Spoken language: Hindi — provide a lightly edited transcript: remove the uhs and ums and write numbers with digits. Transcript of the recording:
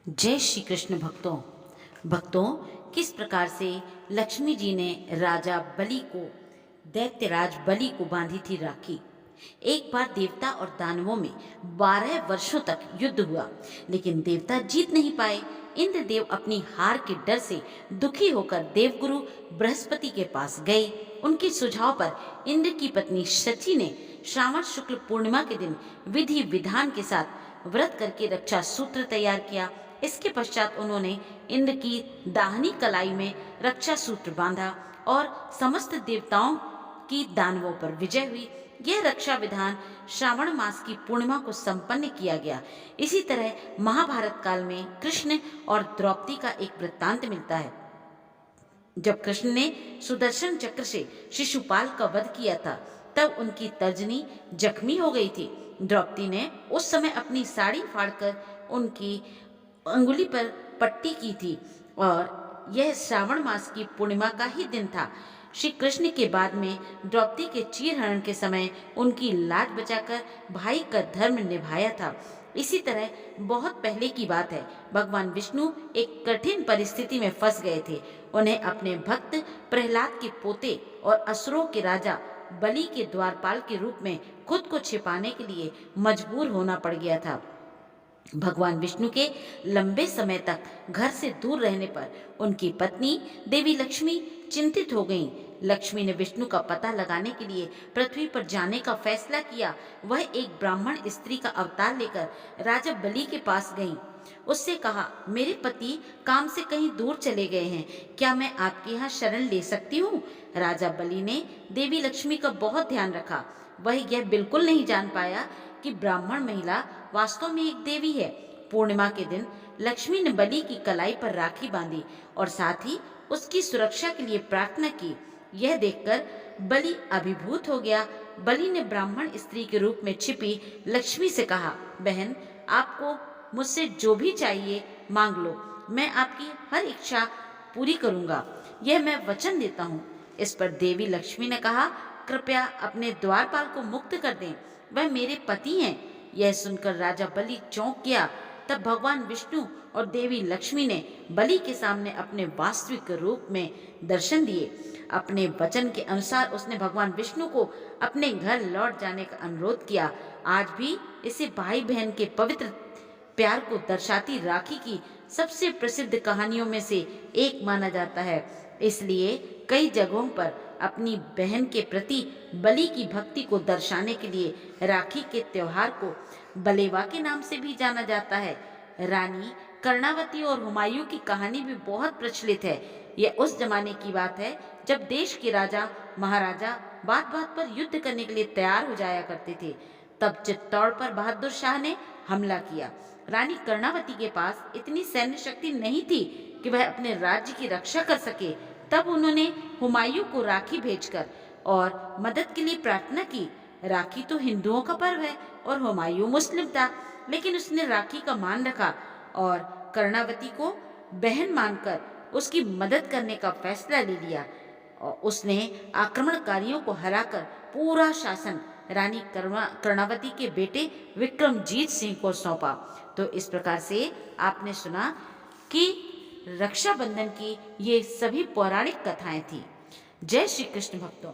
जय श्री कृष्ण भक्तों। भक्तों, किस प्रकार से लक्ष्मी जी ने राजा बलि को, दैत्यराज बलि को बांधी थी राखी। एक बार देवता और दानवों में 12 वर्षों तक युद्ध हुआ, लेकिन देवता जीत नहीं पाए। इंद्रदेव अपनी हार के डर से दुखी होकर देवगुरु बृहस्पति के पास गए। उनके सुझाव पर इंद्र की पत्नी शची ने श्रावण शुक्ल पूर्णिमा के दिन विधि विधान के साथ व्रत करके रक्षा सूत्र तैयार किया। इसके पश्चात उन्होंने इंद्र की दाहिनी कलाई में रक्षा सूत्र बांधा और समस्त देवताओं की दानवों पर विजय हुई। यह रक्षा विधान श्रावण मास की पूर्णिमा को संपन्न किया गया। इसी तरह महाभारत काल में कृष्ण और द्रौपदी का एक वृत्तांत मिलता है। जब कृष्ण ने सुदर्शन चक्र से शिशुपाल का वध किया था, तब उनकी तर्जनी जख्मी हो गई थी। द्रौपदी ने उस समय अपनी साड़ी फाड़कर उनकी अंगुली पर पट्टी की थी और यह श्रावण मास की पूर्णिमा का ही दिन था। श्री कृष्ण के बाद में द्रौपदी के चीरहरण के समय उनकी लाज बचाकर भाई का धर्म निभाया था। इसी तरह बहुत पहले की बात है, भगवान विष्णु एक कठिन परिस्थिति में फंस गए थे। उन्हें अपने भक्त प्रहलाद के पोते और असुरों के राजा बलि के द्वारपाल के रूप में खुद को छिपाने के लिए मजबूर होना पड़ गया था। भगवान विष्णु के लंबे समय तक घर से दूर रहने पर उनकी पत्नी देवी लक्ष्मी चिंतित हो गईं। लक्ष्मी ने विष्णु का पता लगाने के लिए पृथ्वी पर जाने का फैसला किया। वह एक ब्राह्मण स्त्री का अवतार लेकर राजा बलि के पास गईं। उससे कहा, मेरे पति काम से कहीं दूर चले गए हैं, क्या मैं आपके यहाँ शरण ले सकती हूँ? राजा बलि ने देवी लक्ष्मी का बहुत ध्यान रखा। वह यह बिल्कुल नहीं जान पाया कि ब्राह्मण महिला वास्तव में एक देवी है। पूर्णिमा के दिन लक्ष्मी ने बलि की कलाई पर राखी बांधी और साथ ही उसकी सुरक्षा के लिए प्रार्थना की। यह देखकर बलि अभिभूत हो गया। बलि ने ब्राह्मण स्त्री के रूप में छिपी लक्ष्मी से कहा, बहन, आपको मुझसे जो भी चाहिए मांग लो, मैं आपकी हर इच्छा पूरी करूंगा, यह मैं वचन देता हूँ। इस पर देवी लक्ष्मी ने कहा, कृपया अपने द्वारपाल को मुक्त कर दें, वह मेरे पति हैं। यह सुनकर राजा बलि चौंक गया। तब भगवान विष्णु और देवी लक्ष्मी ने बलि के सामने अपने वास्तविक रूप में दर्शन दिए। अपने वचन के अनुसार उसने भगवान विष्णु को अपने घर लौट जाने का अनुरोध किया। आज भी इसे भाई बहन के पवित्र प्यार को दर्शाती राखी की सबसे प्रसिद्ध कहानियों में से एक माना जाता है। इसलिए कई जगहों पर अपनी बहन के प्रति बलि की भक्ति को दर्शाने के लिए राखी के त्योहार को बलेवा के नाम से भी जाना जाता है। रानी कर्णावती और हुमायूं की कहानी भी बहुत प्रचलित है। यह उस जमाने की बात है जब देश के राजा महाराजा बात बात पर युद्ध करने के लिए तैयार हो जाया करते थे। तब चित्तौड़ पर बहादुर शाह ने हमला किया। रानी कर्णावती के पास इतनी सैन्य शक्ति नहीं थी कि वह अपने राज्य की रक्षा कर सके। तब उन्होंने हुमायूं को राखी भेजकर और मदद के लिए प्रार्थना की। राखी तो हिंदुओं का पर्व है और हुमायूं मुस्लिम था, लेकिन उसने राखी का मान रखा और कर्णावती को बहन मानकर उसकी मदद करने का फैसला ले लिया। और उसने आक्रमणकारियों को हराकर पूरा शासन रानी कर्णावती के बेटे विक्रमजीत सिंह को सौंपा। तो इस प्रकार से आपने सुना कि रक्षाबंधन की ये सभी पौराणिक कथाएं थी। जय श्री कृष्ण भक्तों।